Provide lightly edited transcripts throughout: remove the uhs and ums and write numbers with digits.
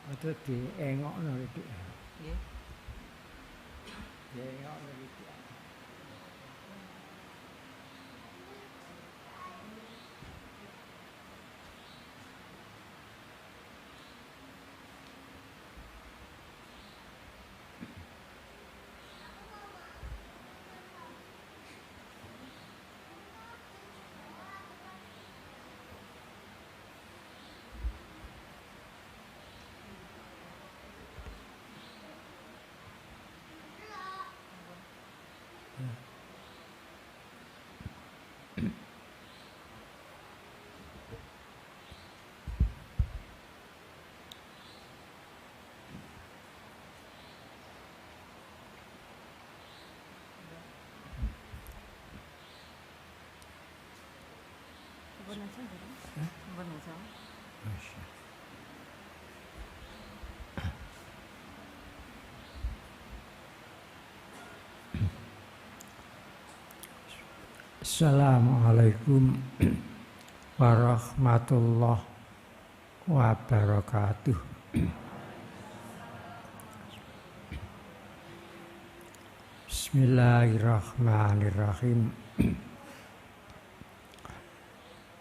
Itu diengokno iki. Nggih. Diengokno iki. Sampun aja, sampun aja. Masya. Assalamualaikum warahmatullahi wabarakatuh. Bismillahirrahmanirrahim.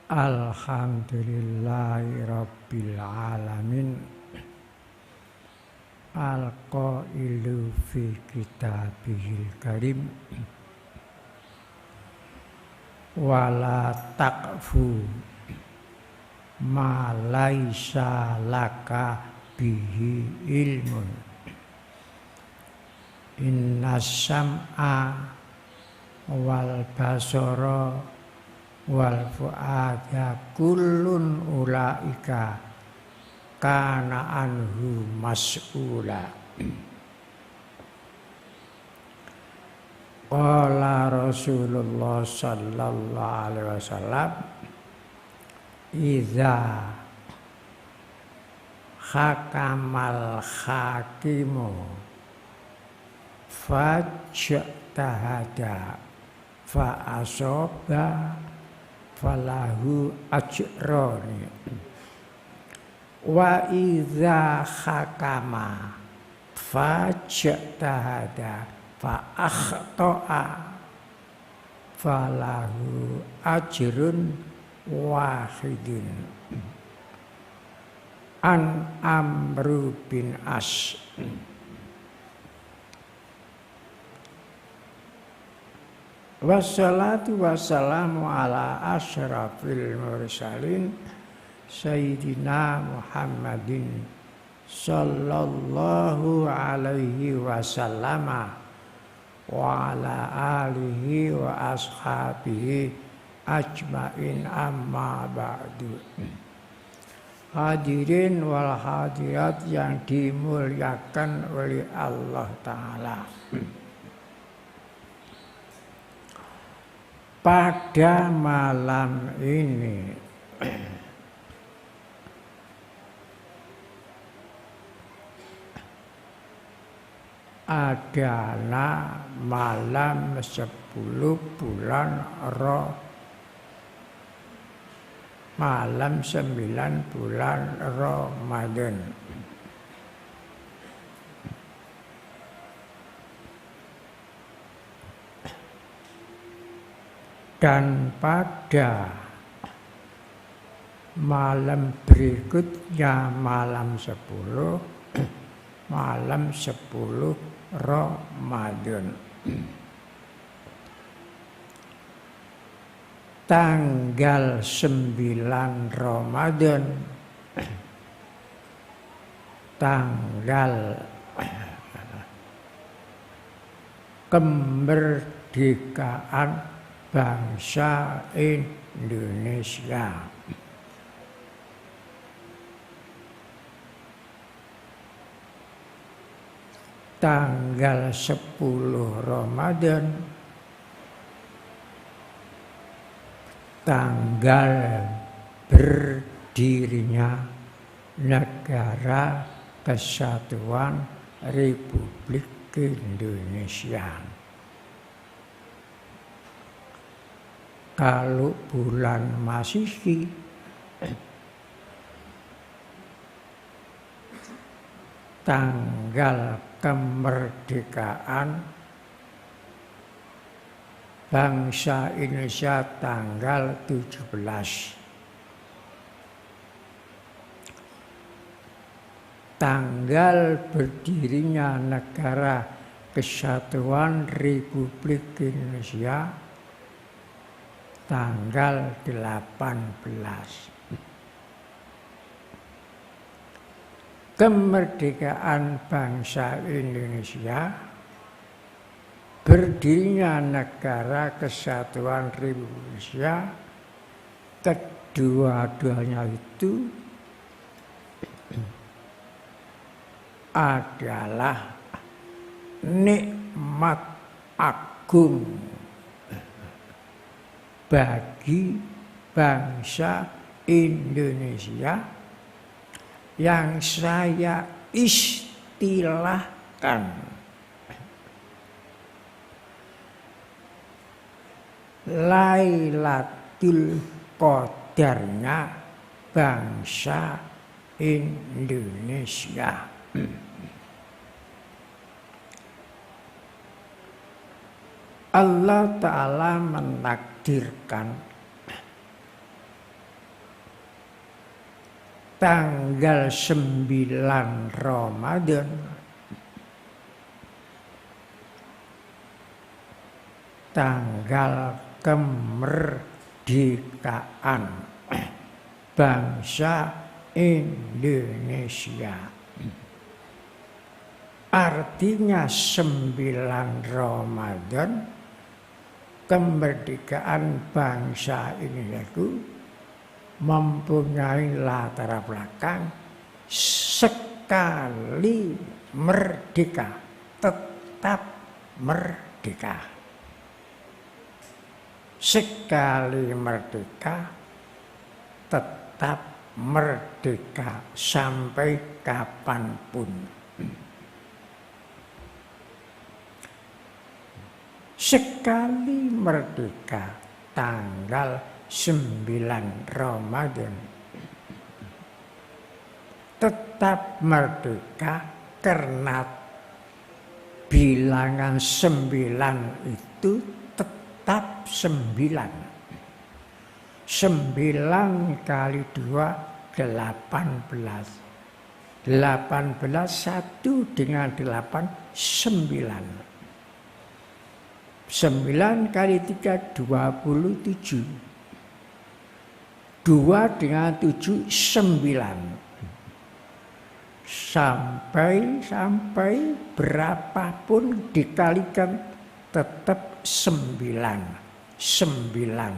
Alhamdulillahi rabbil alamin. Al-qailu fi kitabihil karim. Wala taqfu ma laisa laka bihi ilmun. Inna sam'a wal basara wal fu'ada kullun ulaika kana anhu mas'ula. Qala Rasulullah sallallahu alaihi wasallam idza hakamal hakimu fajtahada fa asoba falahu ajroni wa idza hakama fajtahada fa akhta'a falahu ajrun wahidun. An Amru bin As. Wassalatu wassalamu ala asyrafil mursalin Sayyidina Muhammadin sallallahu alaihi wasallama wa ala alihi wa ashabihi ajmain amma ba'du. Hadirin wal hadirat yang dimuliakan oleh Allah Ta'ala. Pada malam ini adalah malam 10 bulan malam 9 bulan Ramadan. Dan pada malam berikutnya malam 10 malam 10 Ramadan. Tanggal 9 Ramadan, tanggal kemerdekaan bangsa Indonesia. Tanggal 10 Ramadan, tanggal berdirinya Negara Kesatuan Republik Indonesia. Kalau bulan Masehi tanggal kemerdekaan bangsa Indonesia tanggal 17. Tanggal berdirinya Negara Kesatuan Republik Indonesia tanggal 18. Kemerdekaan bangsa Indonesia, berdirinya Negara Kesatuan Republik Indonesia, kedua-duanya itu adalah nikmat agung bagi bangsa Indonesia yang saya istilahkan Lailatul Qadarnya bangsa Indonesia. Allah Ta'ala menakdirkan tanggal 9 Ramadan tanggal kemerdekaan bangsa Indonesia. Artinya 9 Ramadan kemerdekaan bangsa Indonesia itu mempunyai latar belakang sekali merdeka, tetap merdeka. Sekali merdeka, tetap merdeka sampai kapanpun. Sekali merdeka tanggal 9 Ramadan, tetap merdeka karena bilangan 9 itu tetap 9. 9 kali 2 18. 18 1 dengan 8 9. 9 kali 3 27. 2 dengan 7 9. Sampai berapapun dikalikan tetap 9. 9.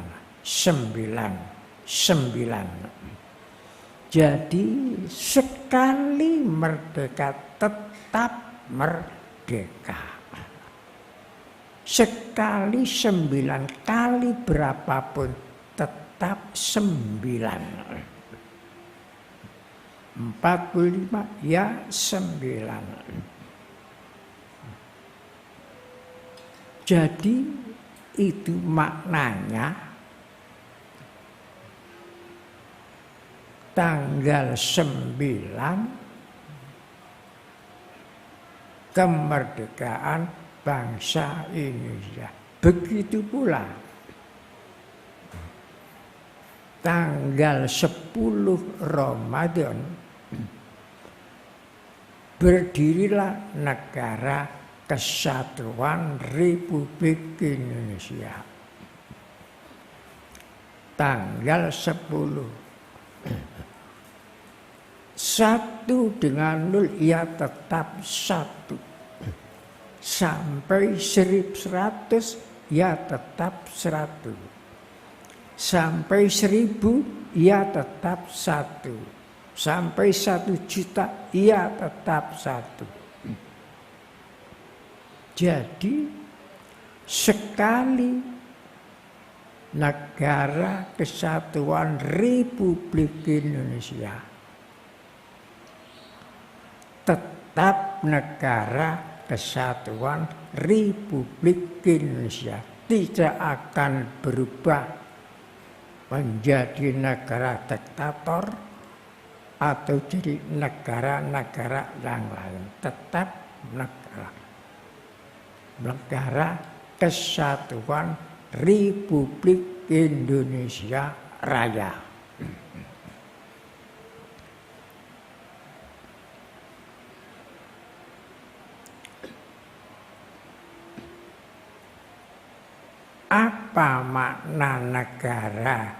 Jadi sekali merdeka tetap merdeka. Sekali 9 kali berapapun tetap 9. 45 ya 9. Jadi itu maknanya tanggal 9 kemerdekaan bangsa Indonesia. Begitu pula tanggal 10 Ramadan berdirilah Negara Kesatuan Republik Indonesia. Tanggal 10. 1 dengan 0 ya tetap 1. Sampai 1100 ya tetap 100. Sampai 1000 ya tetap 1. Sampai 1 juta ya tetap 1. Jadi sekali Negara Kesatuan Republik Indonesia tetap Negara Kesatuan Republik Indonesia, tidak akan berubah menjadi negara diktator, atau jadi negara-negara yang lain, tetap negara Kesatuan Republik Indonesia Raya. Apa makna negara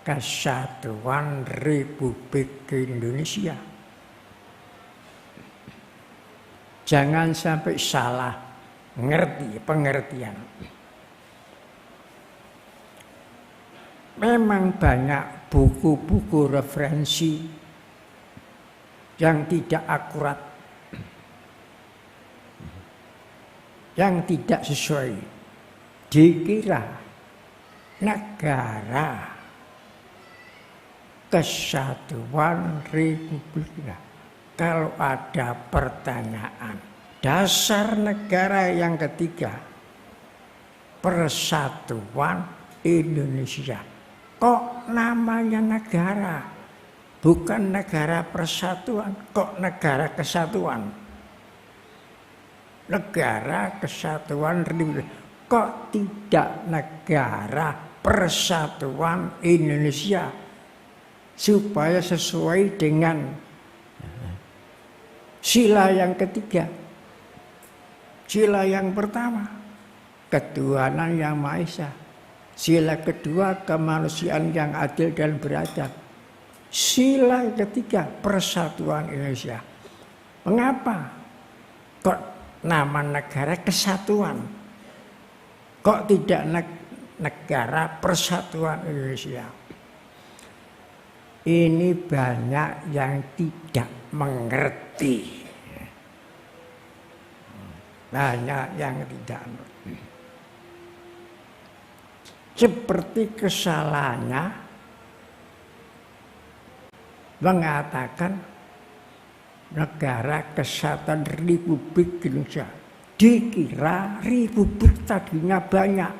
Kesatuan Republik Indonesia? Jangan sampai salah ngerti pengertian. Memang banyak buku-buku referensi yang tidak akurat, yang tidak sesuai. Dikira negara Kesatuan Republik. Kalau ada pertanyaan, dasar negara yang ketiga, Persatuan Indonesia. Kok namanya negara? Bukan negara persatuan, kok negara kesatuan? Negara Kesatuan Republik. Kok tidak negara Persatuan Indonesia? Supaya sesuai dengan sila yang ketiga. Sila yang pertama, ketuhanan yang Maha Esa. Sila kedua, kemanusiaan yang adil dan beradab. Sila ketiga, Persatuan Indonesia. Mengapa kok nama negara kesatuan? Kok tidak negara Persatuan Indonesia? Ini banyak yang tidak mengerti. Banyak yang tidak mengerti. Seperti kesalahannya mengatakan negara Kesatuan Republik Indonesia. Dikira republik tadinya banyak.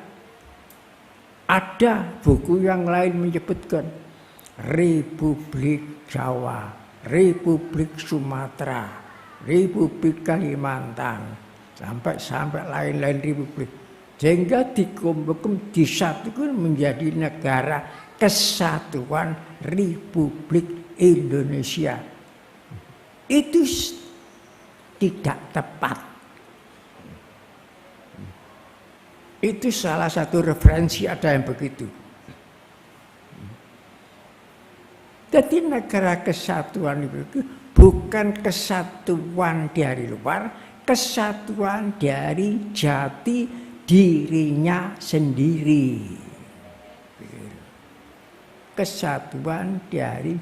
Ada buku yang lain menyebutkan Republik Jawa, Republik Sumatera, Republik Kalimantan, sampai lain-lain republik. Sehingga dikumpulkan disatukan menjadi negara Kesatuan Republik Indonesia. Itu tidak tepat. Itu salah satu referensi ada yang begitu. Jadi negara kesatuan itu bukan kesatuan dari luar, kesatuan dari jati dirinya sendiri. Kesatuan dari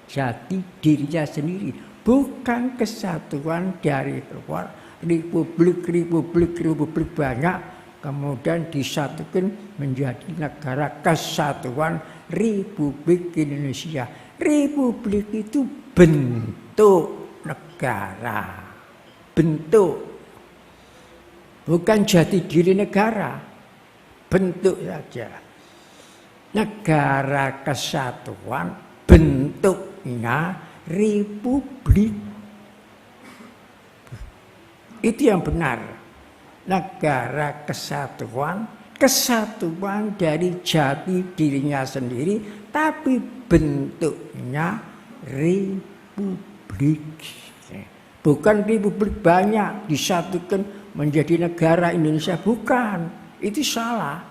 jati dirinya sendiri, bukan kesatuan dari luar. Republik banyak, kemudian disatukan menjadi negara Kesatuan Republik Indonesia. Republik itu bentuk negara, bentuk, bukan jati diri negara, bentuk saja. Negara kesatuan bentuknya republik. Itu yang benar. Negara kesatuan, kesatuan dari jati dirinya sendiri, tapi bentuknya republik. Bukan republik banyak disatukan menjadi negara Indonesia, bukan. Itu salah.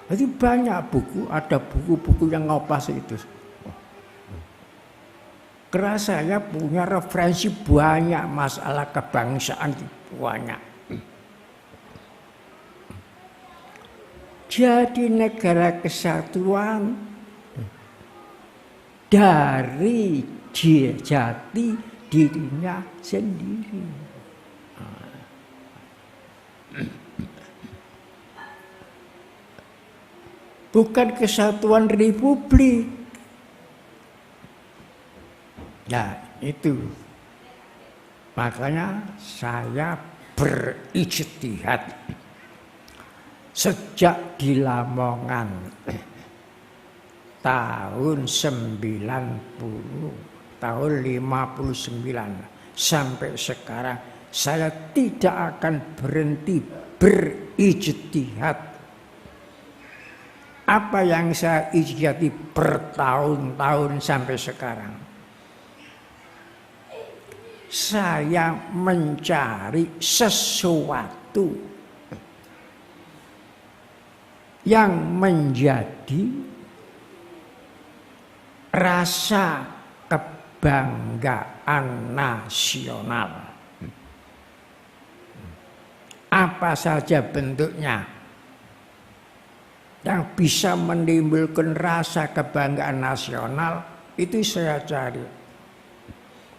Jadi banyak buku, ada buku-buku yang ngopas itu. Karena saya punya referensi banyak masalah kebangsaan, banyak. Jadi negara kesatuan dari jati dirinya sendiri. Bukan kesatuan republik. Nah, itu. Makanya saya berijtihad sejak di Lamongan tahun 90, tahun 59 sampai sekarang saya tidak akan berhenti berijtihad. Apa yang saya ijtihadi bertahun-tahun sampai sekarang, saya mencari sesuatu yang menjadi rasa kebanggaan nasional. Apa saja bentuknya yang bisa menimbulkan rasa kebanggaan nasional, itu saya cari.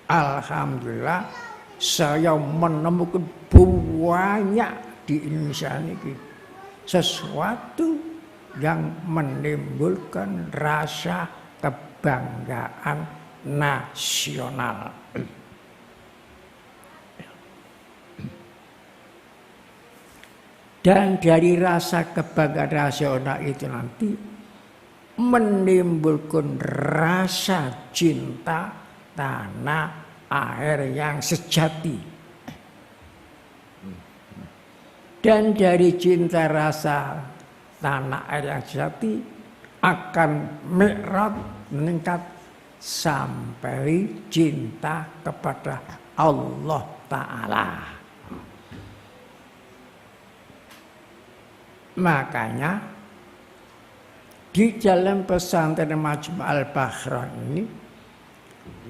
Alhamdulillah saya menemukan banyak di Indonesia ini sesuatu yang menimbulkan rasa kebanggaan nasional. Dan dari rasa kebanggaan nasional itu nanti menimbulkan rasa cinta tanah air yang sejati. Dan dari cinta rasa tanah air yang sejati akan mi'raj meningkat sampai cinta kepada Allah Ta'ala. Makanya di dalam pesantren Majma' Al-Bahrain ini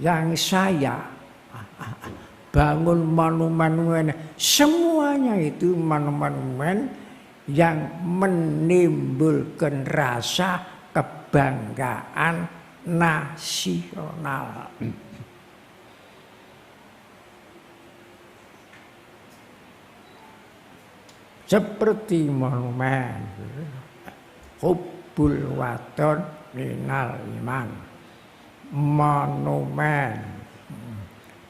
yang saya bangun monumen, semuanya itu monumen yang menimbulkan rasa kebanggaan nasional. Seperti monumen Hubbul Waton Minal Iman, monumen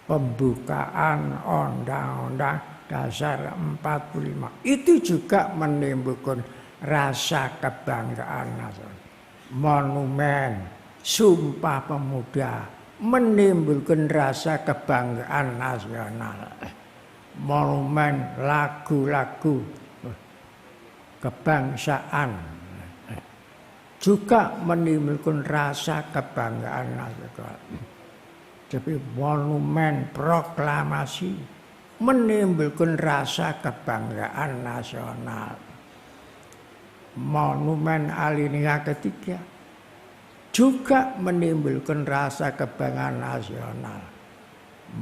pembukaan Undang-Undang Dasar 45, itu juga menimbulkan rasa kebanggaan nasional. Monumen Sumpah Pemuda menimbulkan rasa kebanggaan nasional. Monumen lagu-lagu kebangsaan juga menimbulkan rasa kebanggaan nasional. Tapi monumen proklamasi menimbulkan rasa kebanggaan nasional. Monumen Alinea ketiga juga menimbulkan rasa kebanggaan nasional.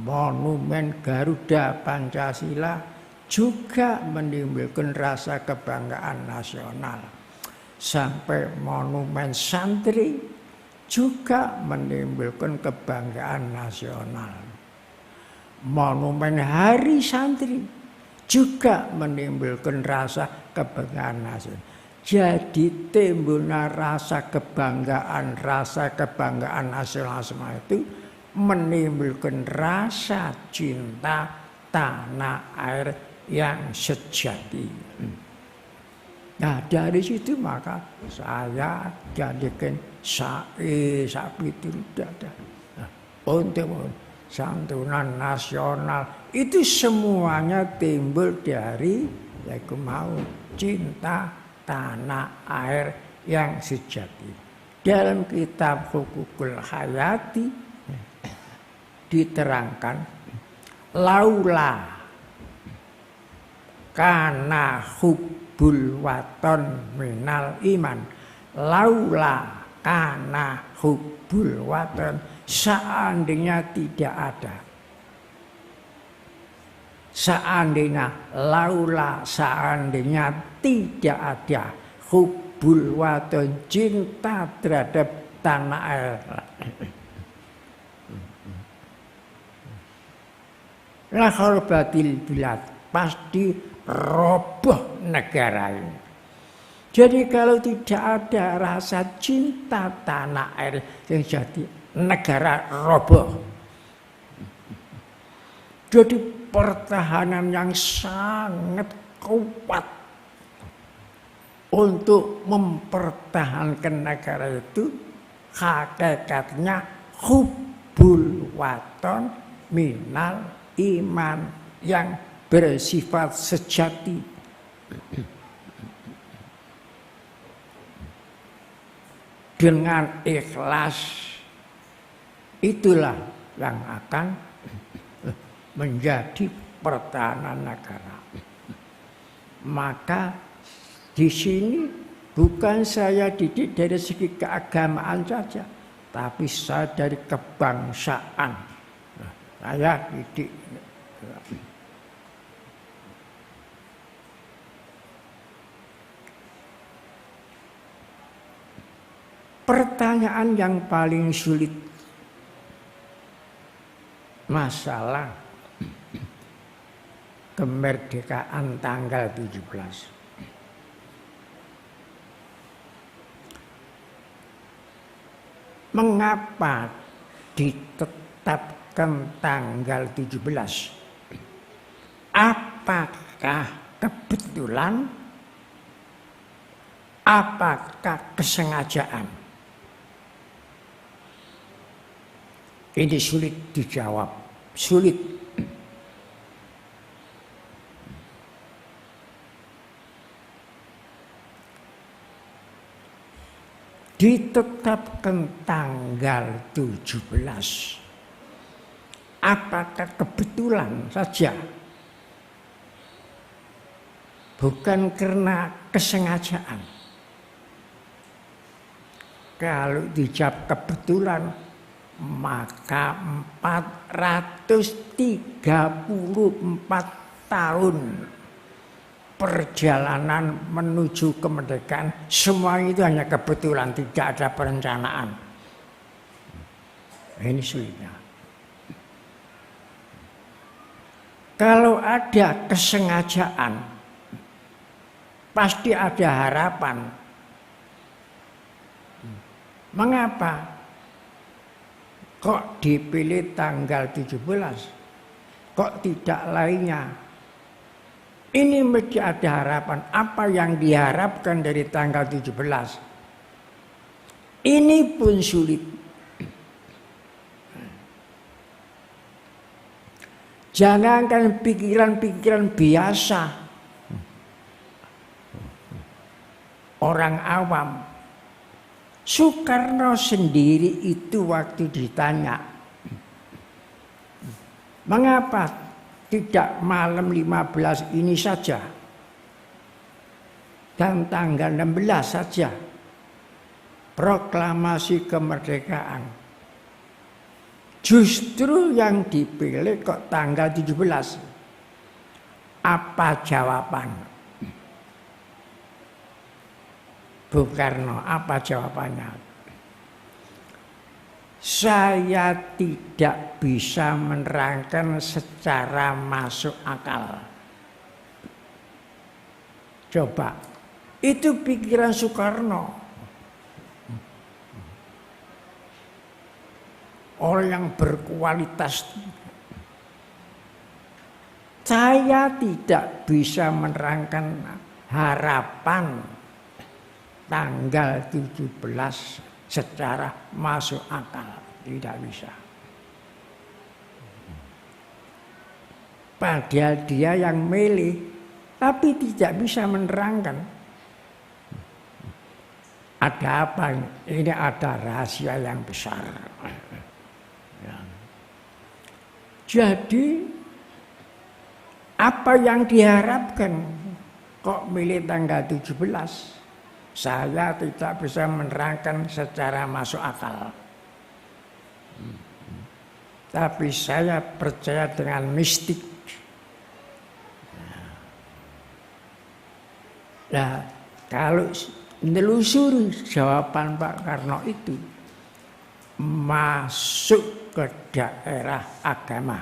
Monumen Garuda Pancasila juga menimbulkan rasa kebanggaan nasional. Sampai monumen santri juga menimbulkan kebanggaan nasional. Monumen Hari Santri juga menimbulkan rasa kebanggaan nasional. Jadi timbulnya rasa kebanggaan nasional semua itu menimbulkan rasa cinta tanah air yang sejati. Nah dari situ maka saya jadikan sapi itu ada untuk santunan nasional itu semuanya timbul dari yaitu mau cinta tanah air yang sejati. Dalam kitab Hukukul Hayati diterangkan laula kana hubbul waton minal iman, laula kana hubbul waton, seandainya tidak ada, seandainya laula, seandainya tidak ada hubbul waton, cinta terhadap tanah air, la khorbatil bilad, pasti roboh negara ini. Jadi kalau tidak ada rasa cinta tanah air yang jadi, negara roboh. Jadi pertahanan yang sangat kuat untuk mempertahankan negara itu hakikatnya hubbul waton minal iman yang bersifat sejati. Dengan ikhlas itulah yang akan menjadi pertahanan negara. Maka di sini bukan saya didik dari segi keagamaan saja, tapi saya dari kebangsaan. Saya didik. Pertanyaan yang paling sulit, masalah kemerdekaan tanggal 17. Mengapa ditetapkan tanggal 17? Apakah kebetulan? Apakah kesengajaan? Ini sulit dijawab, sulit. Ditetapkan tanggal 17. Apakah kebetulan saja? Bukan karena kesengajaan. Kalau dijawab kebetulan, maka 434 tahun perjalanan menuju kemerdekaan, semua itu hanya kebetulan, tidak ada perencanaan. Ini sulitnya. Kalau ada kesengajaan, pasti ada harapan. Mengapa kok dipilih tanggal 17? Kok tidak lainnya? Ini mesti ada harapan. Apa yang diharapkan dari tanggal 17? Ini pun sulit. Jangankan pikiran-pikiran biasa orang awam. Soekarno sendiri itu waktu ditanya, mengapa tidak malam 15 ini saja dan tanggal 16 saja proklamasi kemerdekaan? Justru yang dipilih kok tanggal 17. Apa jawaban Bung Karno? Apa jawabannya? Saya tidak bisa menerangkan secara masuk akal. Coba, itu pikiran Soekarno. Orang yang berkualitas. Saya tidak bisa menerangkan harapan tanggal 17 secara masuk akal. Tidak bisa. Padahal dia yang milih, tapi tidak bisa menerangkan. Ada apa? Ini ada rahasia yang besar. Jadi apa yang diharapkan kok milih tanggal 17? Saya tidak bisa menerangkan secara masuk akal. Tapi saya percaya dengan mistik. Nah, kalau menelusuri jawaban Pak Karno itu masuk ke daerah agama.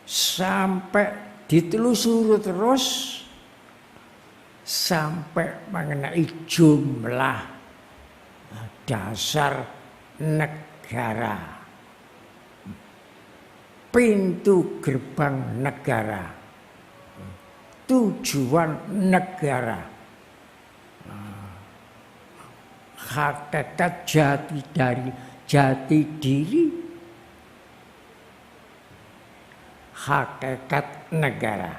Sampai ditelusuri terus sampai mengenai jumlah dasar negara, pintu gerbang negara, tujuan negara. hakikat jati diri hakikat negara.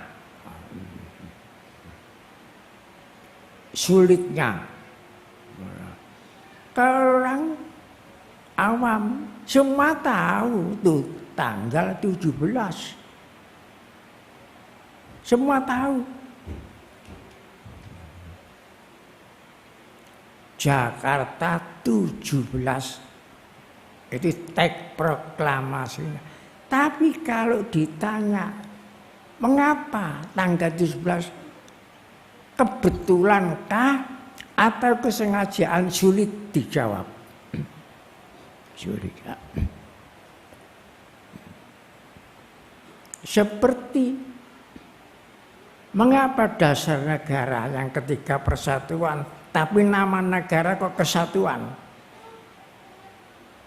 Sulitnya kalau orang awam semua tahu tuh tanggal 17. Semua tahu. Jakarta 17 itu teks proklamasinya. Tapi kalau ditanya mengapa tanggal 17 kebetulankah atau kesengajaan, sulit dijawab. Sulit. Seperti mengapa dasar negara yang ketiga persatuan, tapi nama negara kok kesatuan?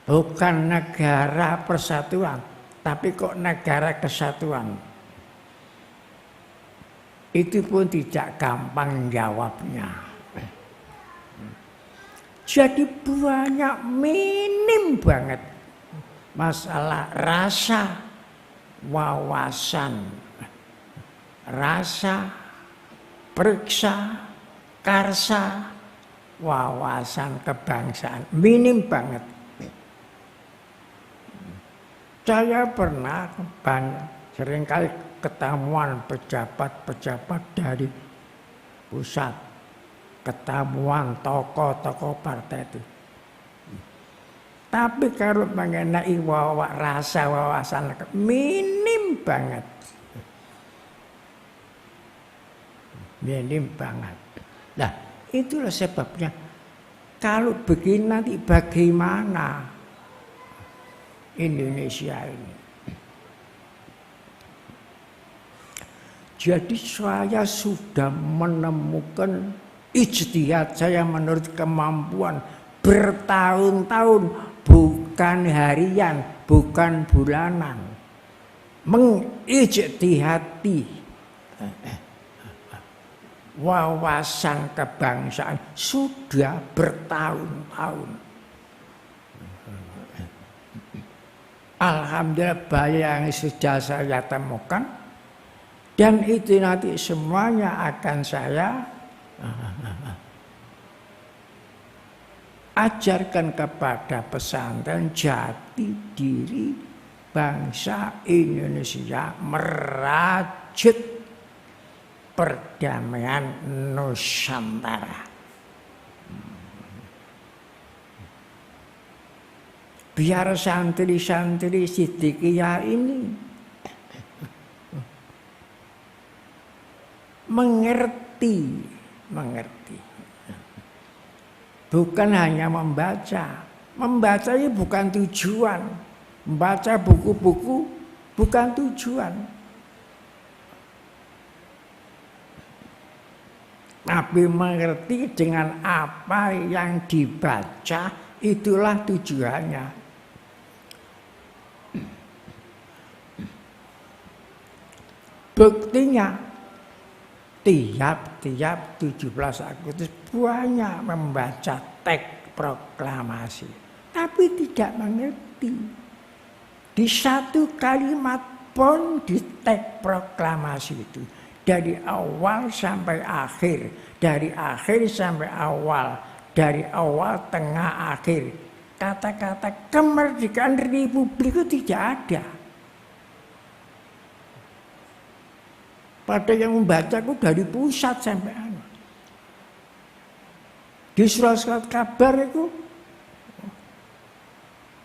Bukan negara persatuan, tapi kok negara kesatuan? Itu pun tidak gampang jawabnya. Jadi banyak, minim banget masalah rasa, wawasan, rasa, periksa, karsa, wawasan kebangsaan, minim banget. Saya pernah seringkali ketemuan pejabat-pejabat dari pusat, ketemuan tokoh-tokoh partai itu. Tapi kalau mengenai rasa, wawasan, minim banget. Minim banget. Nah, itulah sebabnya kalau begini nanti bagaimana Indonesia ini? Jadi saya sudah menemukan ijtihad saya menurut kemampuan bertahun-tahun, bukan harian, bukan bulanan, mengijtihadi wawasan kebangsaan sudah bertahun-tahun. Alhamdulillah banyak yang sudah saya temukan. Dan itu nanti semuanya akan saya ajarkan kepada pesantren jati diri bangsa Indonesia, merajut perdamaian Nusantara. Biar santri-santri Siddiqiyah ini mengerti. Bukan hanya membaca. Membaca itu bukan tujuan. Membaca buku-buku bukan tujuan. Tapi mengerti dengan apa yang dibaca, itulah tujuannya. Buktinya tiap 17 Agustus banyak membaca teks proklamasi, tapi tidak mengerti. Di satu kalimat pun di teks proklamasi itu, dari awal sampai akhir, dari akhir sampai awal, dari awal tengah akhir, kata-kata kemerdekaan Republik itu tidak ada. Pada yang membaca itu dari pusat sampai di surat-surat kabar itu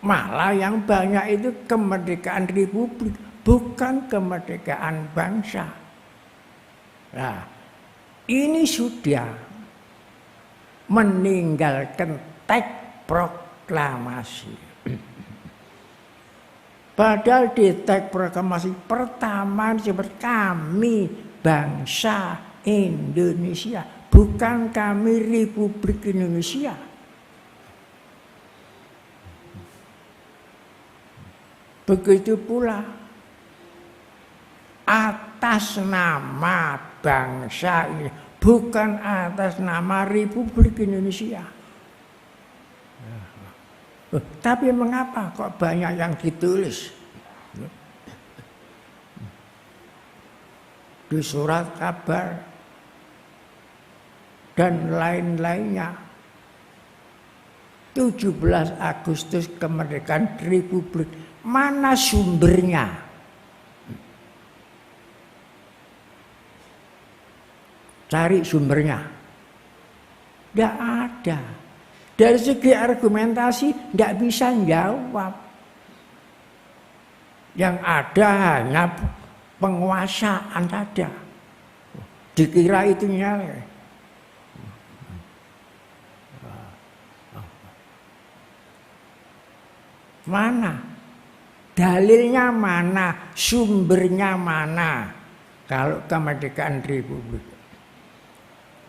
malah yang banyak itu kemerdekaan Republik, bukan kemerdekaan bangsa. Nah, ini sudah meninggalkan teks proklamasi. Padahal di teks proklamasi pertama seperti kami bangsa Indonesia, bukan kami Republik Indonesia. Begitu pula atas nama bangsa ini, bukan atas nama Republik Indonesia. Tapi mengapa kok banyak yang ditulis di surat kabar dan lain-lainnya? 17 Agustus kemerdekaan Republik, mana sumbernya? Cari sumbernya. Tidak ada. Dari segi argumentasi tidak bisa jawab. Yang ada hanya penguasaan saja. Dikira itu nyale. Mana? Dalilnya mana? Sumbernya mana? Kalau kemerdekaan Republik.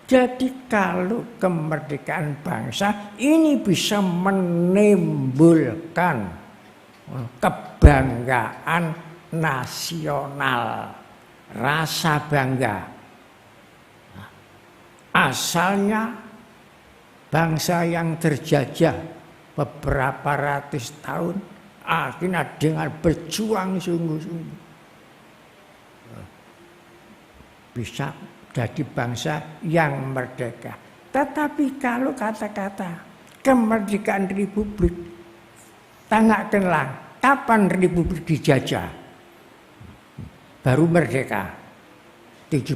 Jadi kalau kemerdekaan bangsa ini bisa menimbulkan kebanggaan nasional, rasa bangga. Asalnya bangsa yang terjajah beberapa ratus tahun akhirnya dengan berjuang sungguh-sungguh bisa jadi bangsa yang merdeka. Tetapi kalau kata-kata kemerdekaan Republik, tanyakanlah kapan Republik dijajah? Baru merdeka 17.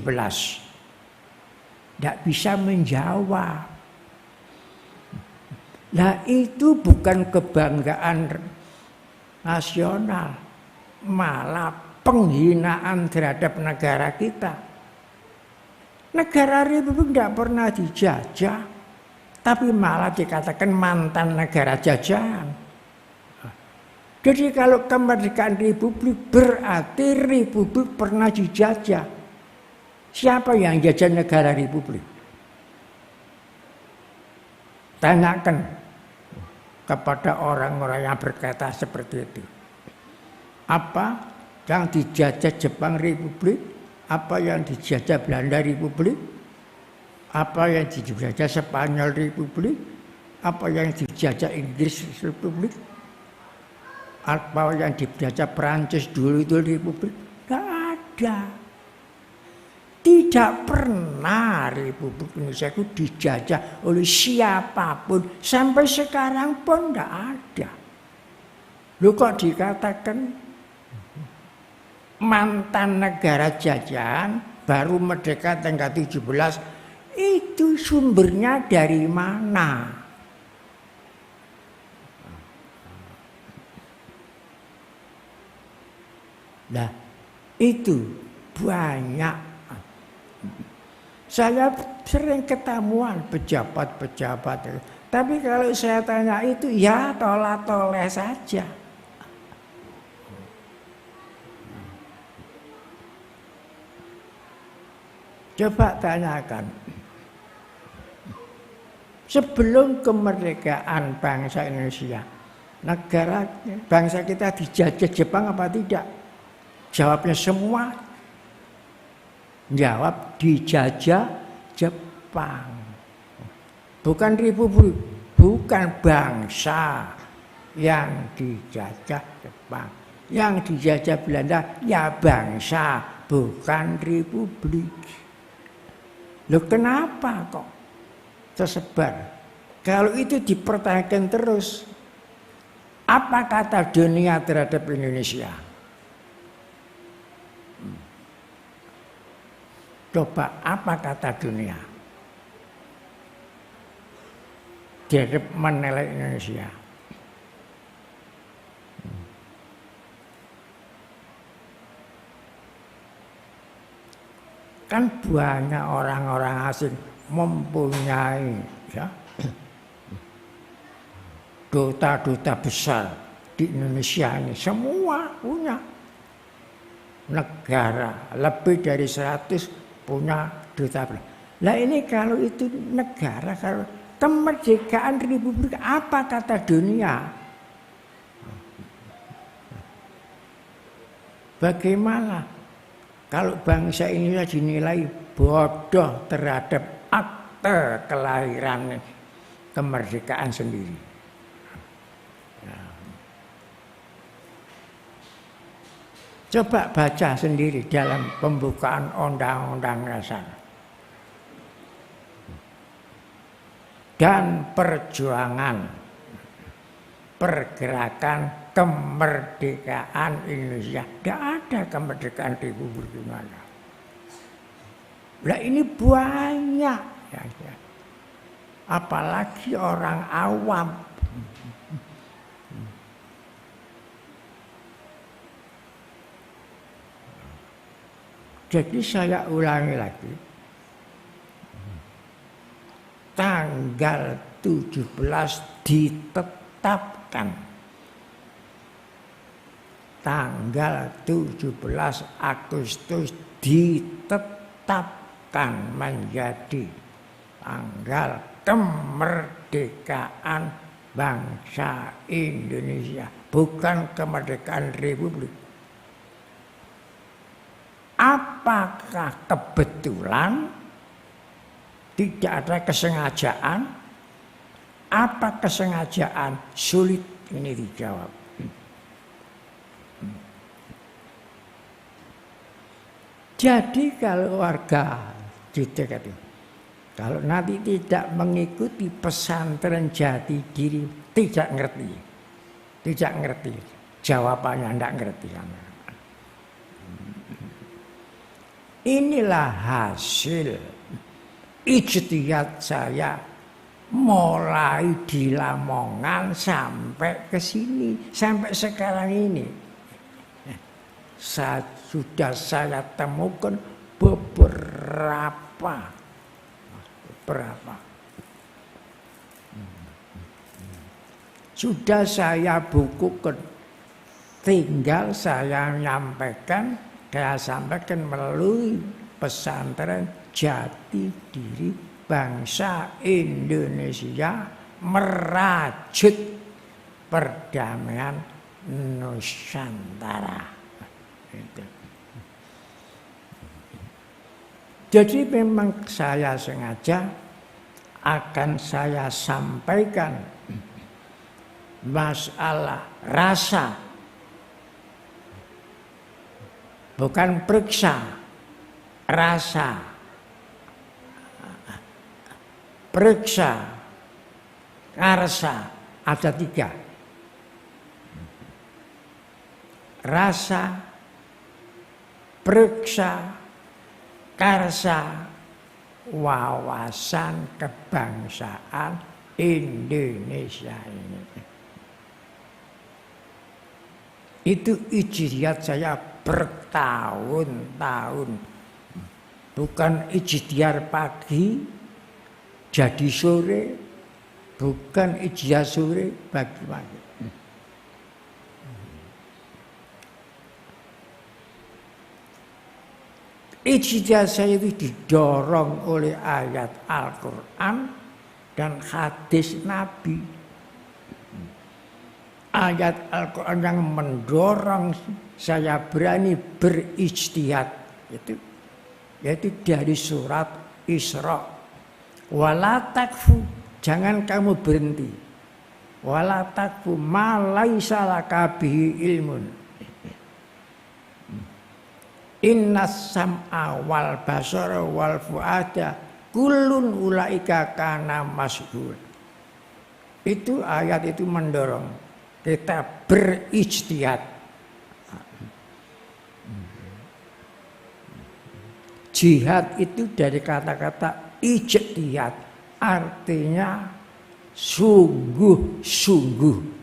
Tidak bisa menjawab. Nah itu bukan kebanggaan nasional, malah penghinaan terhadap negara kita. Negara Republik tidak pernah dijajah, tapi malah dikatakan mantan negara jajahan. Jadi kalau kemerdekaan Republik berarti Republik pernah dijajah. Siapa yang jajah negara Republik? Tanyakan kepada orang-orang yang berkata seperti itu. Apa yang dijajah Jepang Republik? Apa yang dijajah Belanda Republik? Apa yang dijajah Spanyol Republik? Apa yang dijajah Inggris Republik? Apa yang dijajah Perancis dulu itu Republik? Tidak ada. Tidak pernah Republik Indonesia itu dijajah oleh siapapun. Sampai sekarang pun tidak ada. Loh kok dikatakan mantan negara jajahan baru merdeka tanggal 17, itu sumbernya dari mana? Nah, itu banyak. Saya sering ketemuan pejabat-pejabat, tapi kalau saya tanya itu ya tolak-toleh saja. Coba tanyakan, sebelum kemerdekaan bangsa Indonesia, negara bangsa kita dijajah Jepang apa tidak? Jawabnya semua jawab dijajah Jepang. Bukan Republik, bukan bangsa yang dijajah Jepang. Yang dijajah Belanda ya bangsa, bukan Republik. Loh kenapa kok tersebar? Kalau itu dipertanyakan terus, apa kata dunia terhadap Indonesia? Coba apa kata dunia terhadap menilai Indonesia? Kan banyak orang-orang asing mempunyai ya, duta-duta besar di Indonesia ini. Semua punya negara, lebih dari 100 punya duta besar. Nah ini kalau itu negara, kalau kemerdekaan Republik, apa kata dunia? Bagaimana kalau bangsa Indonesia dinilai bodoh terhadap akte kelahiran kemerdekaan sendiri? Coba baca sendiri dalam pembukaan Undang-Undang Dasar. Dan perjuangan pergerakan kemerdekaan Indonesia. Tidak ada kemerdekaan Republik Indonesia. Nah ini banyak. Ya. Apalagi orang awam. Jadi saya ulangi lagi. Tanggal 17 ditetapkan. Tanggal 17 Agustus ditetapkan menjadi tanggal kemerdekaan bangsa Indonesia, bukan kemerdekaan Republik. Apakah kebetulan? Tidak ada kesengajaan? Apa kesengajaan? Sulit ini dijawab. Jadi kalau warga Jogja itu, kalau nanti tidak mengikuti pesantren Jati Diri, tidak ngerti. Jawabannya tidak ngerti. Inilah hasil ijtihad saya mulai di Lamongan sampai ke sini, sampai sekarang ini. Sudah saya temukan beberapa. Sudah saya bukukan, tinggal saya sampaikan melalui pesantren Jati Diri bangsa Indonesia merajut perdamaian Nusantara. Jadi memang saya sengaja akan saya sampaikan masalah rasa, bukan periksa, rasa. Periksa, karsa, ada 3. Rasa, periksa, karsa, wawasan kebangsaan Indonesia ini. Itu ijtihad saya bertahun-tahun. Bukan ijtihad pagi jadi sore, bukan ijtihad sore pagi. Ijtihad saya itu didorong oleh ayat Al-Quran dan hadis Nabi. Ayat Al-Quran yang mendorong saya berani berijtihad itu, yaitu dari surat Isra. Wala takfu, jangan kamu berhenti. Wala takfu ma laisa laka bihi ilmun. Innas sam'a wal basara wal fuada kullun ulaika kana mas'ul. Itu ayat itu mendorong kita berijtihad. Jihad itu dari kata-kata ijtihad, artinya sungguh-sungguh.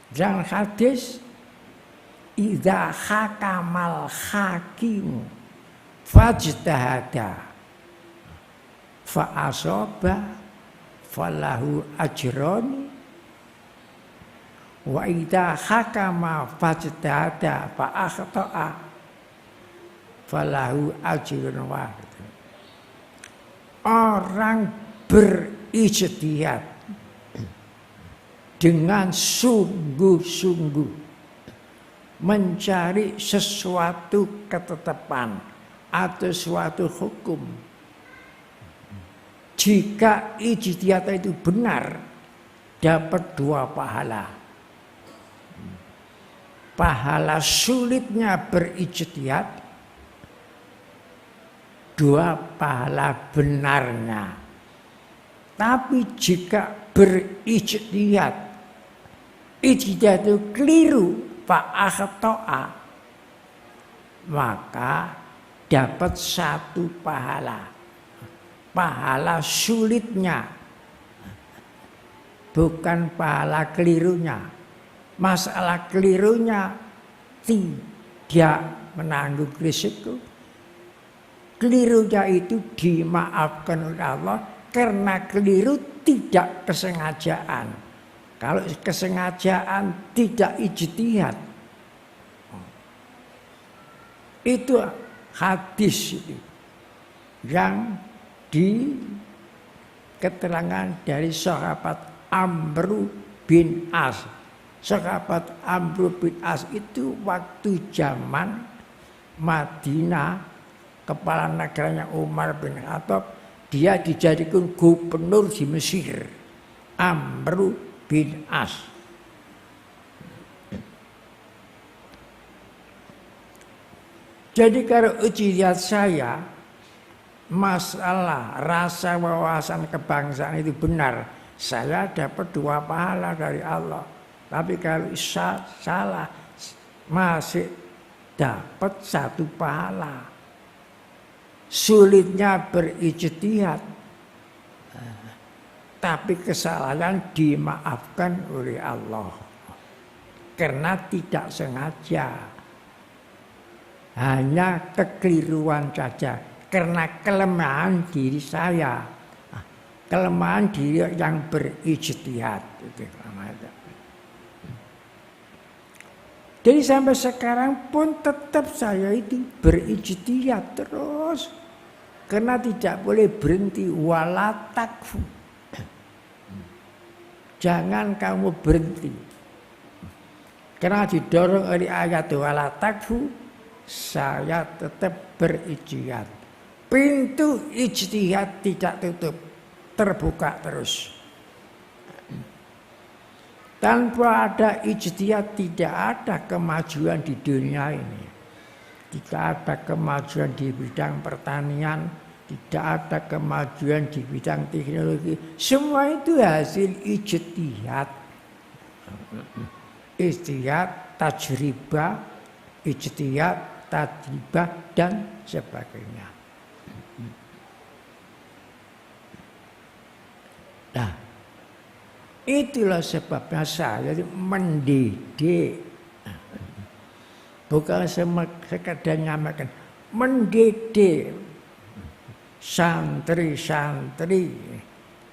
Dan hadis idza hakamal hakim fajtahada fa asaba falahu ajrani wa idza hakama fajtahada fa akhta'a falahu ajrun wahid. Orang berijtihad dengan sungguh-sungguh mencari sesuatu ketetapan atau suatu hukum. Jika ijtihad itu benar, dapat 2 pahala. pahala sulitnya berijtihad, 2 pahala benarnya. Tapi jika berijtihad, ijtihad itu keliru, fa'akhta'a, maka dapat 1 pahala. Pahala sulitnya, bukan pahala kelirunya. Masalah kelirunya tidak menanggung risiko. Kelirunya itu dimaafkan oleh Allah karena keliru tidak kesengajaan. Kalau kesengajaan tidak ijtihad. Itu hadis itu yang di keterangan dari sahabat Amr bin As. Sahabat Amr bin As itu waktu zaman Madinah, kepala negaranya Umar bin Khattab, dia dijadikan gubernur di Mesir. Amr bin As. Jadi kalau ijtihad saya, masalah rasa wawasan kebangsaan itu benar, saya dapat 2 pahala dari Allah. Tapi kalau salah, masih dapat 1 pahala. Sulitnya berijtihad, tapi kesalahan dimaafkan oleh Allah karena tidak sengaja, hanya kekeliruan saja karena kelemahan diri saya, kelemahan diri yang berijtihad. Jadi sampai sekarang pun tetap saya itu berijtihad terus, karena tidak boleh berhenti. Wala takfu, jangan kamu berhenti, karena didorong oleh ayat wala takfu, saya tetap berijtihad. Pintu ijtihad tidak tutup, terbuka terus. Tanpa ada ijtihad tidak ada kemajuan di dunia ini. Tidak ada kemajuan di bidang pertanian, tidak ada kemajuan di bidang teknologi. Semua itu hasil ijtihad. Ijtihad, tajribah, ijtihad, tajribah dan sebagainya. Nah, itulah sebabnya saya mendidik, bukan sekedar nyamakan, mendidik santri-santri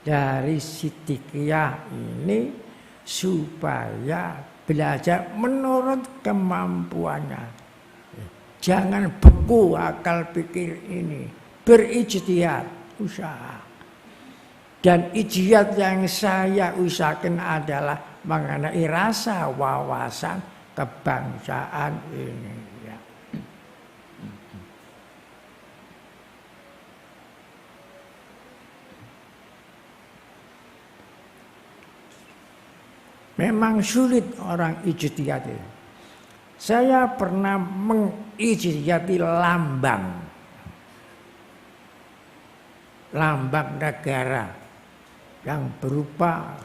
dari Siddiqiyah ini supaya belajar menurut kemampuannya. Jangan beku akal pikir ini, berijtihad, usaha. Dan ijtihad yang saya usahakan adalah mengenai rasa wawasan kebangsaan ini. Ya. Memang sulit orang ijtihad itu. Saya pernah mengijtihadi lambang negara yang berupa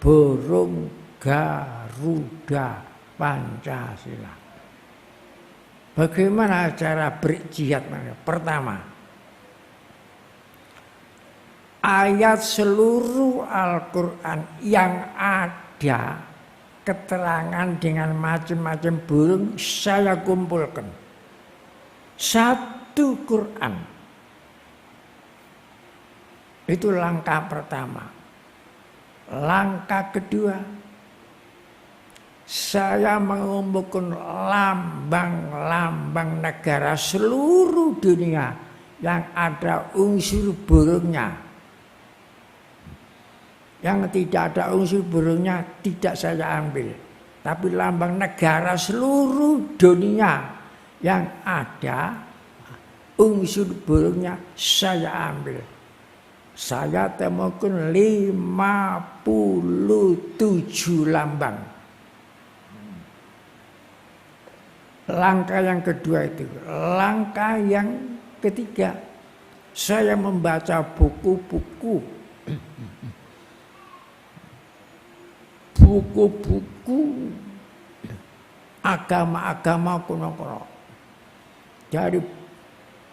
burung Garuda Pancasila. Bagaimana cara berijtihad? Pertama, ayat seluruh Al-Quran yang ada keterangan dengan macam-macam burung saya kumpulkan. 1 Quran. Itu langkah pertama. Langkah kedua, saya mengumpulkan lambang-lambang negara seluruh dunia yang ada unsur burungnya. Yang tidak ada unsur burungnya tidak saya ambil. Tapi lambang negara seluruh dunia yang ada unsur burungnya saya ambil. Saya temukan 57 lambang. Langkah yang kedua itu. Langkah yang ketiga, saya membaca buku-buku agama-agama kuno. Dari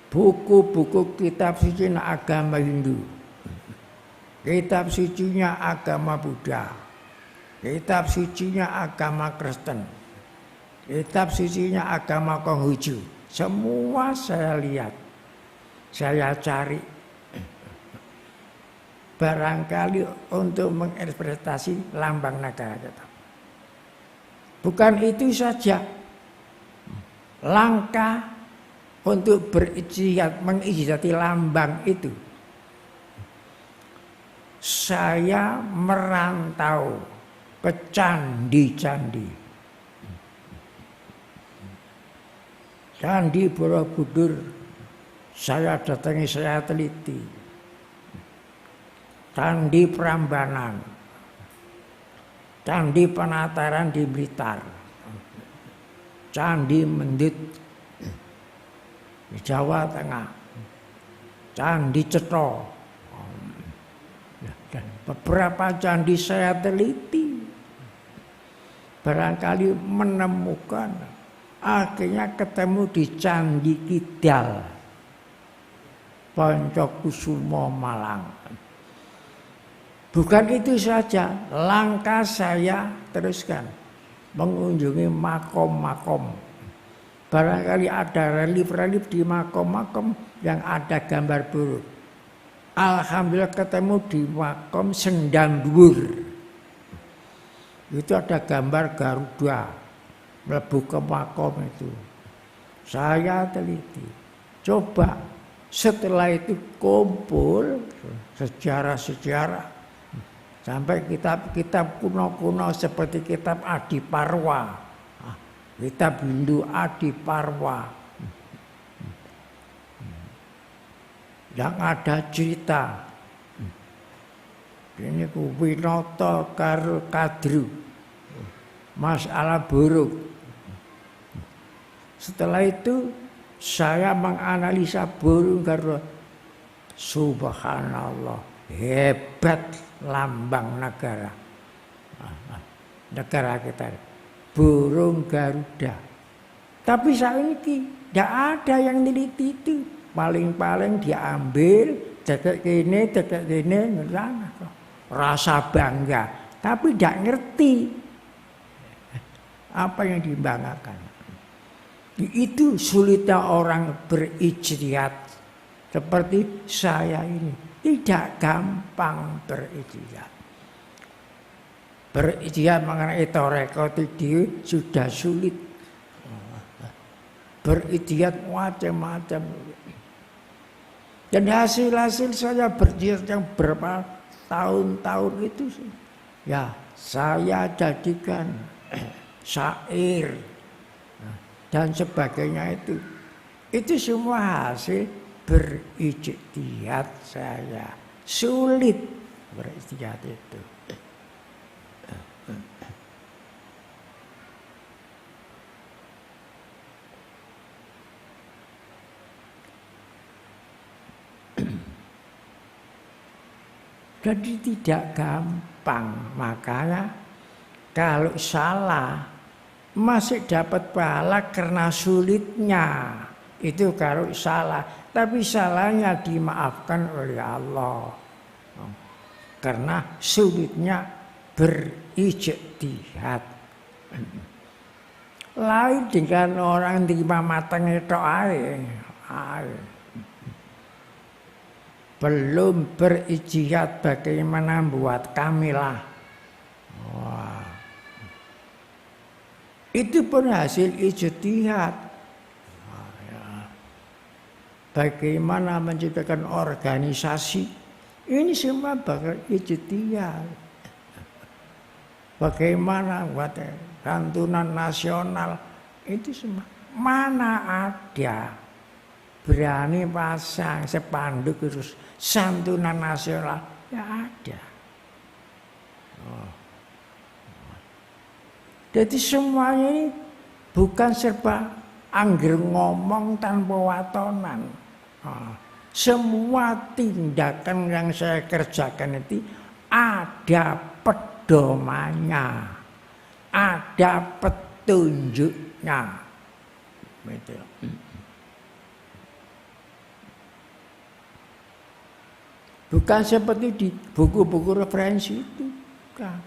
buku-buku kitab suci agama Hindu, kitab sucinya agama Buddha, kitab sucinya agama Kristen, kitab sucinya agama Konghucu. Semua saya lihat, saya cari. Barangkali untuk menginterpretasi lambang negara kita. Bukan itu saja. Langkah untuk berijtihad mengijtihadi lambang itu. Saya merantau ke candi-candi. Candi Borobudur saya datangi, saya teliti. Candi Prambanan, Candi Penataran di Blitar, Candi Mendut di Jawa Tengah, Candi Cetro, dan beberapa candi saya teliti. Barangkali menemukan, akhirnya ketemu di Candi Kidal, Poncokusumo, Malang. Bukan itu saja, langkah saya teruskan mengunjungi makom-makom. Barangkali ada relief-relief di makom-makom yang ada gambar burung. Alhamdulillah ketemu di makom Sendandur. Itu ada gambar Garuda mlebu ke makom itu. Saya teliti. Coba setelah itu kumpul sejarah-sejarah. Sampai kitab-kitab kuno-kuno seperti kitab Adiparwa, kitab Hindu Adiparwa, yang ada cerita ini ku Winoto karo Kadru, masalah buruk. Setelah itu saya menganalisa burung karo, subhanallah, hebat lambang negara kita, burung Garuda. Tapi saat ini tidak ada yang neliti itu. Paling-paling diambil, cekek ini, rasa bangga. Tapi tidak ngerti apa yang dibanggakan. Itu sulitnya orang berijtihad seperti saya ini. Tidak gampang berijtihad. Berijtihad mengenai tarekat itu sudah sulit. Berijtihad macam-macam. Dan hasil-hasil saya berijtihad yang berapa tahun-tahun itu, ya saya jadikan syair dan sebagainya itu. Itu semua hasil berijtihad saya. Sulit berijtihad itu. Jadi tidak gampang. Makanya kalau salah masih dapat pahala karena sulitnya. Itu kalau salah, tapi salahnya dimaafkan oleh Allah. Karena sulitnya berijtihad. Lain dengan orang terima matang itu belum berijtihad bagaimana buat kamilah. Wah. Itu pun hasil ijtihad. Bagaimana menciptakan organisasi, ini semua bakal ijtihad. Bagaimana buat santunan nasional, itu semua. Mana ada berani pasang sepanduk terus santunan nasional, ya ada. Jadi semuanya ini bukan serba angger ngomong tanpa watonan. Semua tindakan yang saya kerjakan itu ada pedomannya, ada petunjuknya. Betul. Bukan seperti di buku-buku referensi itu. Bukan.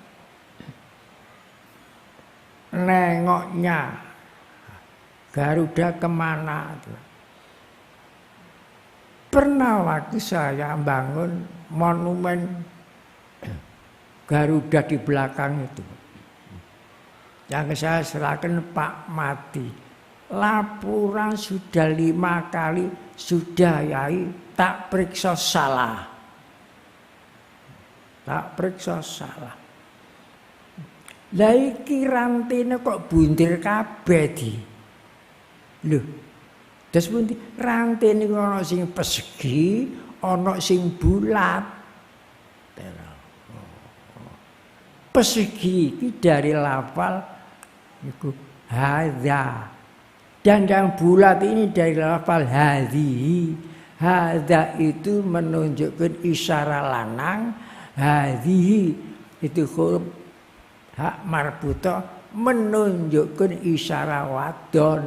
Nengoknya Garuda kemana tuh. Pernah waktu saya bangun monumen Garuda di belakang itu, yang saya serahkan Pak Mati, laporan sudah 5 kali, sudah yai tak periksa salah. Tak periksa salah. Lah iki rantene kok buntir kabeh di. Lho. Terus buntir rantene ana sing persegi, ana sing bulat. Persegi iki dari lafal iku hadza. Dan yang bulat ini dari lafal hadhi. Hadza itu menunjukkan isyarat lanang, hadhi itu huruf hak marbuta menunjukkan isyarat wadon.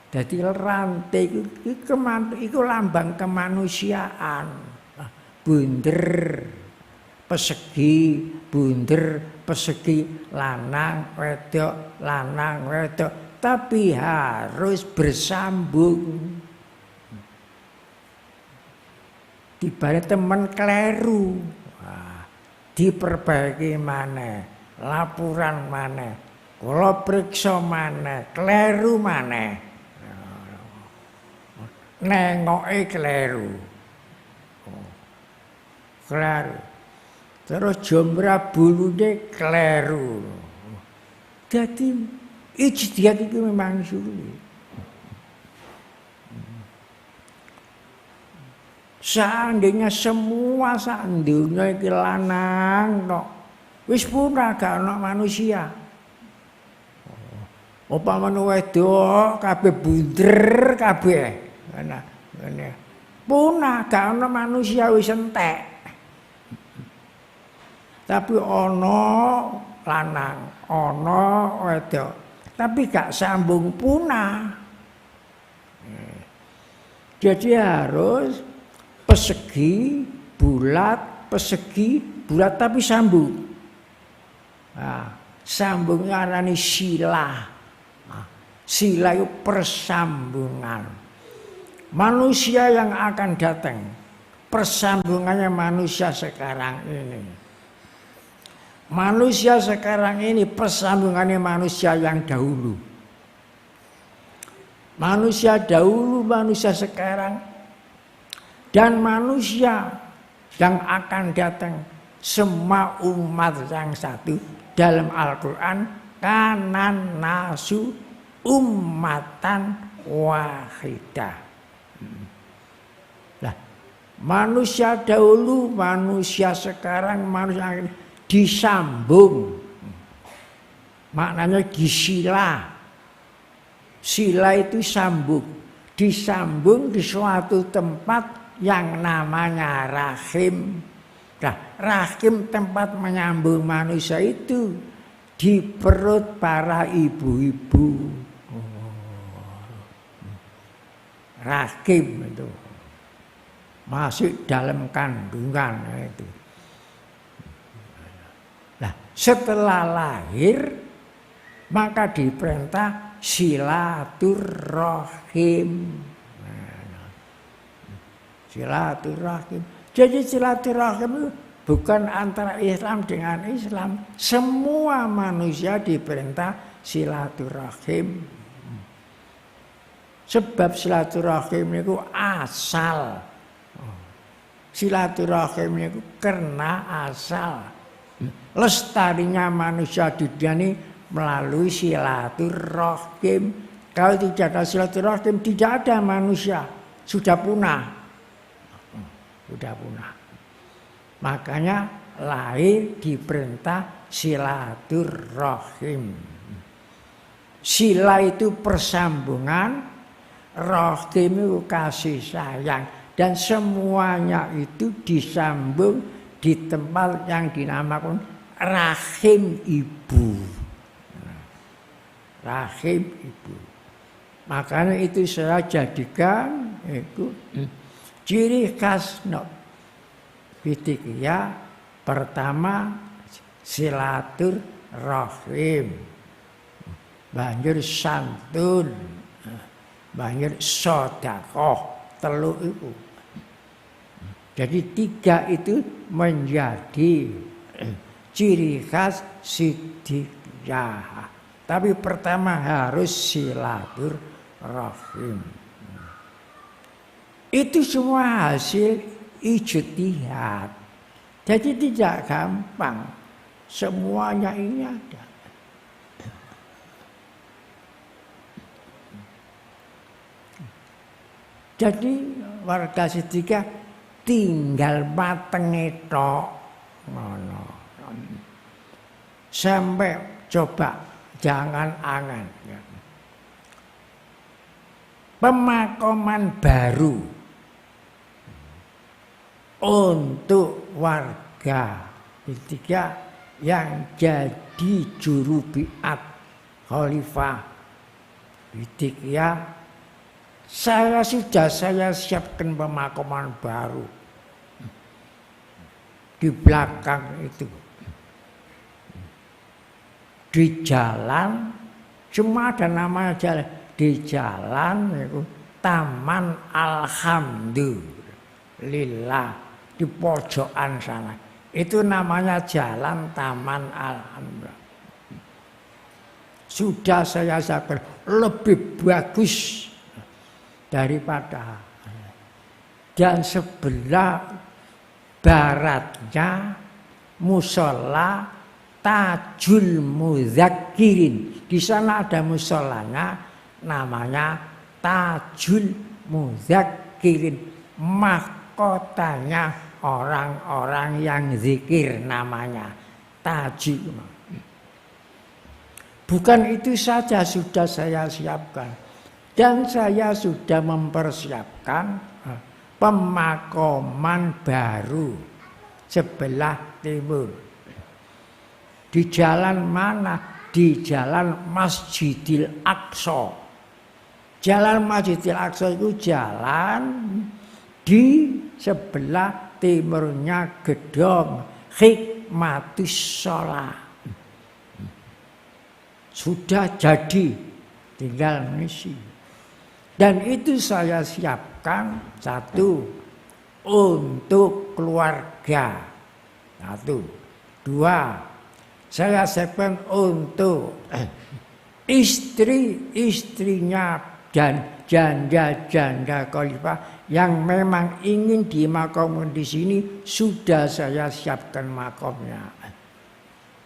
Jadi rantai itu lambang kemanusiaan. Bunder, persegi, bunder, persegi, lanang, wedok, lanang, wedok. Tapi harus bersambung. Dibalik teman keliru, diperbaiki mana, laporan mana, kalau periksa mana, keliru mana. Nengoke keliru. Keliru. Terus jomra bulune keliru. Jadi ijtihad itu memang sulit. Seandainya semua sandunya iki lanang kok wis punah gak ana manusia. Upamane wedok kabeh bunder kabeh. Nah, ngene. Punah gak ana manusia wis entek. Tapi ana lanang, ana wedok. Tapi gak sambung punah. Jadi harus persegi, bulat, tapi sambung. Nah, sambungnya arani sila. Nah, sila itu persambungan. Manusia yang akan datang, persambungannya manusia sekarang ini. Manusia sekarang ini persambungannya manusia yang dahulu. Manusia dahulu, manusia sekarang, dan manusia yang akan datang, semua umat yang satu dalam Al-Quran, kanan nasu ummatan wahidah. Nah, manusia dahulu, manusia sekarang, manusia disambung. Maknanya disila. Sila itu sambung. Disambung di suatu tempat yang namanya rahim. Nah, rahim tempat menyambung manusia itu di perut para ibu-ibu. Rahim itu masuk dalam kandungan itu. Nah, setelah lahir maka diperintah silaturahim. Silaturahim. Jadi silaturahim itu bukan antara Islam dengan Islam. Semua manusia diperintah silaturahim. Sebab silaturahim itu asal. Silaturahim itu karena asal. Lestarinya manusia di dunia ini melalui silaturahim. Kalau tidak ada silaturahim, tidak ada manusia. Sudah punah. Sudah punah. Makanya lahir diperintah silaturahim. Sila itu persambungan, Rahim itu kasih sayang. Dan semuanya itu disambung di tempat yang dinamakan rahim ibu. Rahim ibu. Makanya itu saya jadikan itu ciri khas Fitikiyah. Pertama silaturahim, banjur santun, banjur sedekah, telu itu. Jadi 3 itu menjadi ciri khas Siddiqiyah. Tapi pertama harus silaturahim. Itu semua hasil ijtihad. Jadi tidak gampang. Semuanya ini ada. Jadi warga Siddiqiyah tinggal matenge tok ngono. Sampai coba jangan angan. Pemakaman baru untuk warga Siddiqiyah yang jadi juru biat Khalifah Siddiqiyah, saya siapkan pemakaman baru di belakang itu, di jalan, cuma ada namanya jalan, di jalan itu Taman Alhamdulillah, di pojokan sana. Itu namanya jalan Taman Alhamdulillah. Sudah saya siapkan lebih bagus daripada, dan sebelah baratnya musola Tajul Mudzakirin. Di sana ada musolanya namanya Tajul Mudzakirin, mahkotanya orang-orang yang zikir, namanya Tajul. Bukan itu saja sudah saya siapkan, dan saya sudah mempersiapkan pemakaman baru sebelah timur. Di jalan mana? Di jalan Masjidil Aqsa. Jalan Masjidil Aqsa itu jalan di sebelah timurnya gedung Hikmatus Shalah. Sudah jadi, tinggal ngisi. Dan itu saya siapkan satu untuk keluarga, satu. Dua, saya siapkan untuk istri-istrinya dan janda-janda khalifah yang memang ingin dimakamkan di sini, sudah saya siapkan makamnya.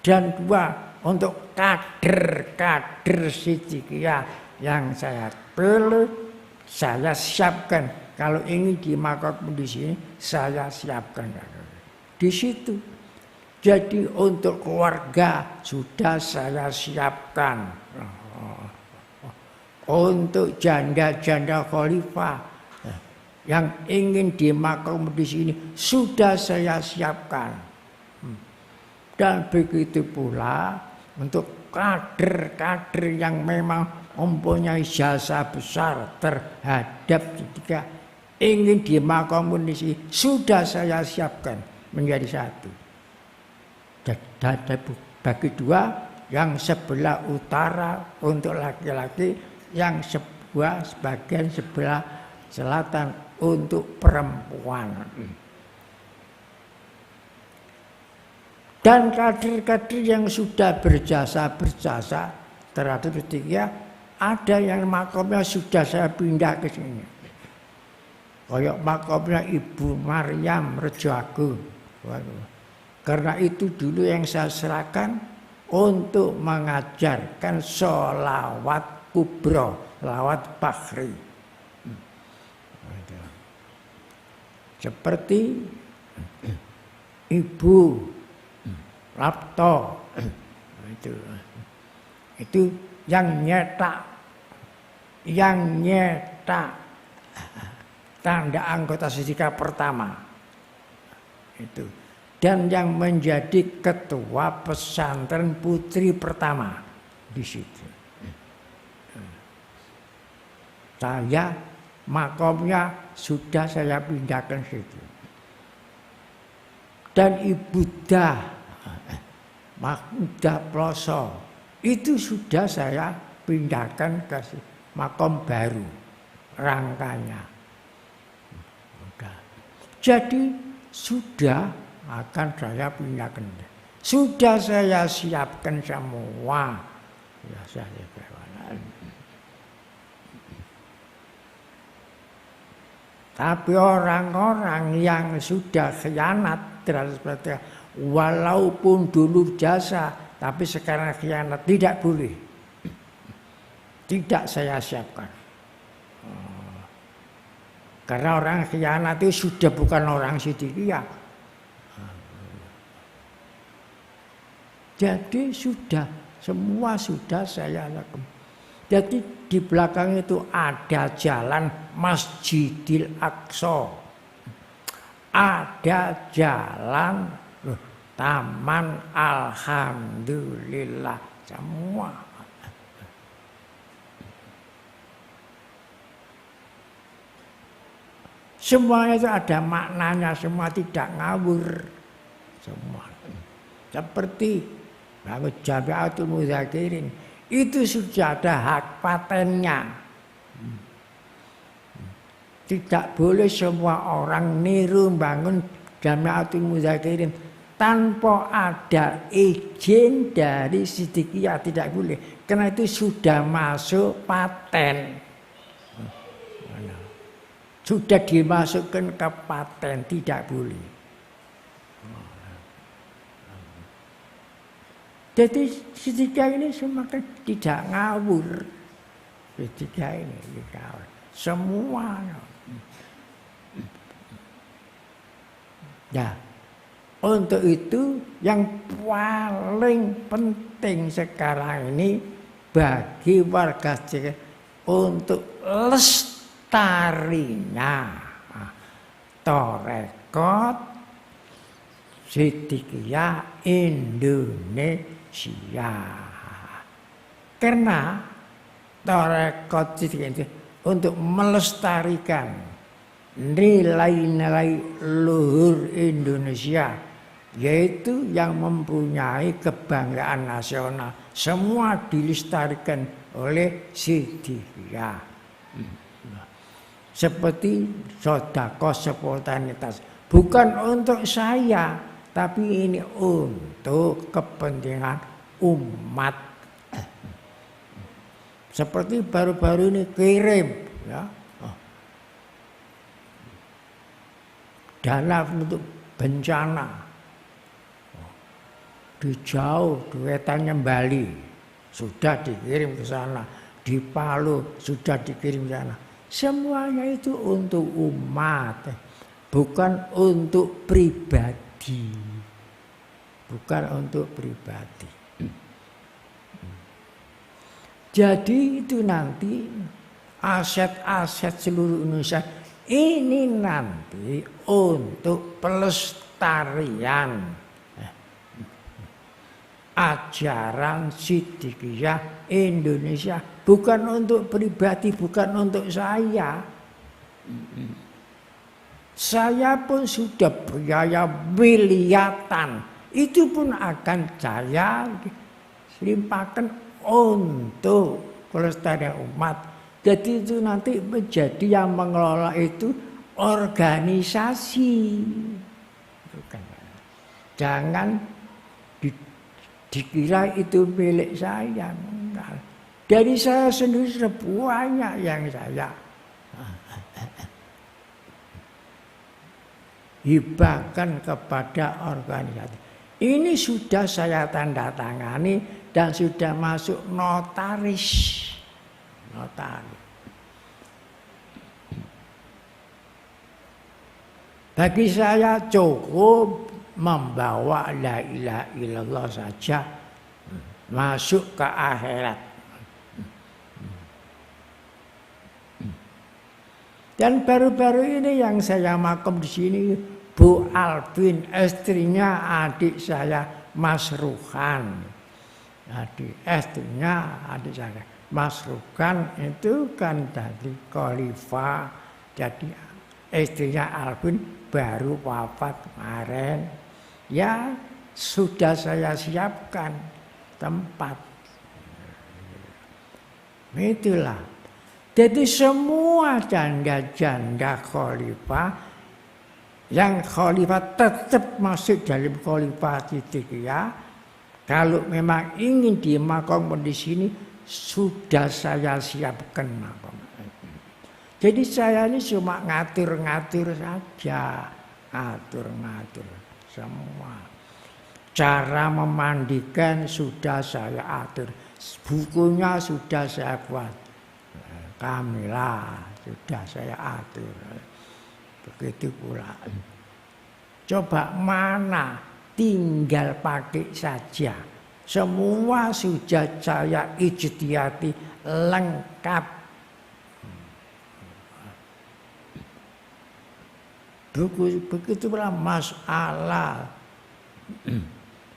Dan dua, untuk kader-kader Siddiqiyah yang saya pilih, saya siapkan. Kalau ingin dimakamkan di sini, saya siapkan di situ. Jadi untuk keluarga sudah saya siapkan. Untuk janda-janda khalifah yang ingin dimakamkan di sini, sudah saya siapkan. Dan begitu pula untuk kader-kader yang memang mempunyai jasa besar terhadap ketika ingin dimakamkan di sini, sudah saya siapkan menjadi satu. Dan bagi dua, yang sebelah utara untuk laki-laki, yang sebagian sebelah selatan untuk perempuan. Dan kader-kader yang sudah berjasa terhadap Siddiqiyah, ada yang makamnya sudah saya pindah ke sini. Kayak makamnya Ibu Maryam Rejoagung. Karena itu dulu yang saya serahkan untuk mengajarkan sholawat kubro, sholawat Fakhri. Seperti Ibu Lapto, itu yang nyetak mencetak tanda anggota SIDIKA pertama itu, dan yang menjadi ketua pesantren putri pertama di situ. Saya makomnya sudah saya pindahkan situ. Dan Ibu Dah Ploso itu sudah saya pindahkan ke makom baru rangkanya. Jadi sudah akan saya pindahkan. Sudah saya siapkan semua. Ya, saya tapi orang-orang yang sudah khianat terhadap seperti walaupun dulu jasa, tapi sekarang khianat tidak boleh. Tidak saya siapkan. Karena orang khianat itu sudah bukan orang Sidikiyah. Jadi sudah, semua sudah saya lakukan. Jadi di belakang itu ada jalan Masjidil Aqsa. Ada jalan Taman Alhamdulillah, semua. Semuanya itu ada maknanya, semua tidak ngawur. Semua. Seperti bangun Jamiatul Mudzakirin, itu sudah ada hak patennya. Tidak boleh semua orang niru bangun Jamiatul Mudzakirin tanpa ada izin dari Sidikiyah, tidak boleh. Karena itu sudah masuk paten. Sudah dimasukkan ke paten, tidak boleh. Jadi Sidikiyah ini semakin tidak ngawur. Sidikiyah ini ngawur. Semuanya. Nah, untuk itu yang paling penting sekarang ini bagi warga Sidikiyah untuk lestarinya Tarekat Sidikiyah Indonesia. Karena Tarekat Sidikiyah untuk melestarikan nilai-nilai luhur Indonesia, yaitu yang mempunyai kebanggaan nasional, semua dilestarikan oleh Sidikiyah. Seperti sedekah spontanitas, bukan untuk saya, tapi ini untuk kepentingan umat. Seperti baru-baru ini kirim, ya, dana untuk bencana di jauh, di wetannya Bali sudah dikirim ke sana, di Palu sudah dikirim ke sana. Semuanya itu untuk umat, bukan untuk pribadi, bukan untuk pribadi. Jadi itu nanti aset-aset seluruh Indonesia ini nanti untuk pelestarian ajaran Sidikiyah Indonesia, bukan untuk pribadi, bukan untuk saya. Saya pun sudah biaya miliaran, itu pun akan saya limpahkan untuk kelestarian umat. Jadi itu nanti menjadi yang mengelola itu organisasi. Jangan dikira itu milik saya. Dari saya sendiri banyak yang saya hibahkan kepada organisasi. Ini sudah saya tanda tangani dan sudah masuk notaris. Bagi saya cukup membawa la ilaha illallah saja masuk ke akhirat. Dan baru-baru ini yang saya makom di sini Bu Alvin, istrinya adik saya Mas Ruhan. Istrinya adik saya Mas Ruhan itu kan dari Khalifah. Jadi istrinya Alvin baru wafat kemarin. Ya sudah saya siapkan tempat. Itulah. Jadi semua janda-janda khalifah yang khalifah tetap masuk dalam khalifah Siddiqiyah. Kalau memang ingin dimakamkan di sini, sudah saya siapkan makam. Jadi saya ini cuma ngatur-ngatur saja, ngatur-ngatur semua. Cara memandikan sudah saya atur, bukunya sudah saya buat. Kamilah sudah saya atur. Begitu pula. Coba mana tinggal pakai saja. Semua sudah saya ijtihati lengkap. Begitu pula masalah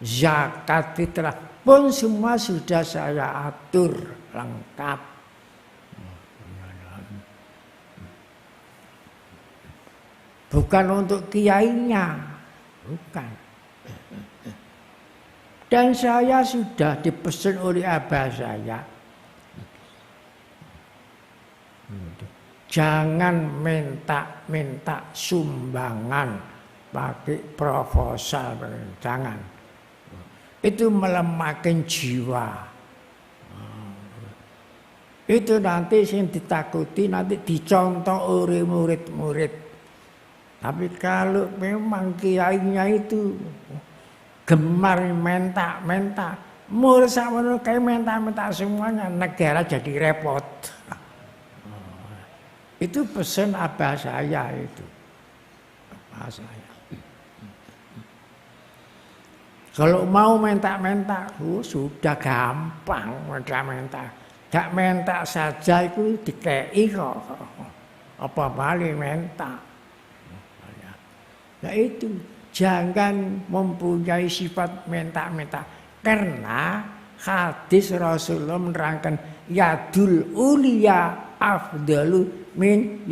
zakat fitrah pun semua sudah saya atur lengkap. Bukan untuk kiainya, bukan. Dan saya sudah dipesan oleh abah saya, jangan minta sumbangan pakai proposal, jangan. Itu melemahkan jiwa. Itu nanti yang ditakuti nanti dicontoh oleh murid-murid. Tapi kalau memang kiainya itu gemar minta, murid sama kayak minta semuanya, negara jadi repot. Itu pesan abah saya itu. Abah saya. Kalau mau minta, sudah gampang minta. Gak minta saja itu dikei kok. Apa balik minta. Nah itu, jangan mempunyai sifat minta-minta. Karena hadis Rasulullah menerangkan yadul ulia afdalu min